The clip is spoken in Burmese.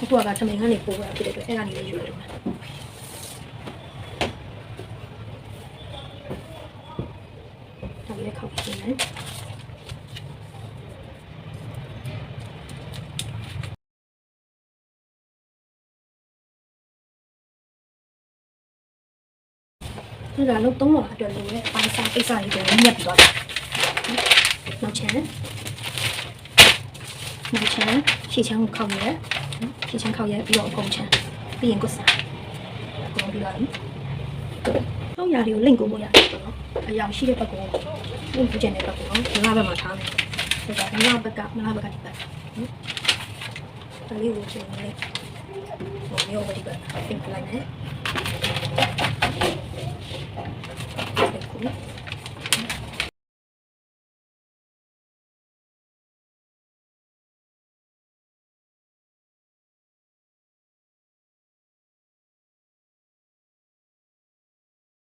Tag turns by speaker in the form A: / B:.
A: အခုကသမင်ကနေပို့တာဖြစ်တဲ့အတွက်အဲ့ဒါနေလေးယူလိုက်တော့မယ်ဒါလေးခောက်ပြမယ်ဒီကလုံး3လအတွက်လိုတဲ့အပိုင်းစားကိစ္စတွေလည်းညက်ပြီးသွားတယ်နောက်ချမ်းရှေ့ချမ်းကိုခောက်ရဲရှေ့ချမ်းခောက်ရဲပြီးတော့အကုန်ချမ်းပြီးရင်ကိုစားအကုန်ပြီးသွားပြီတော့ຢာလေးကိုလင့်ကိုပို့ရတယ်ပေါ့နော်အယောင်ရှိတဲ့ဘက်ကိုလင့်ပူချင်တဲ့ဘက်ကိုနော်ငါးဘက်မှာထားမယ်ဒါကငါးဘက်ကဒီဘက်နော်ဒါလေးကိုချိန်လိုက်ဟိုမျိုးပဲဒီဘက်ပြင်ပလိုက်မယ်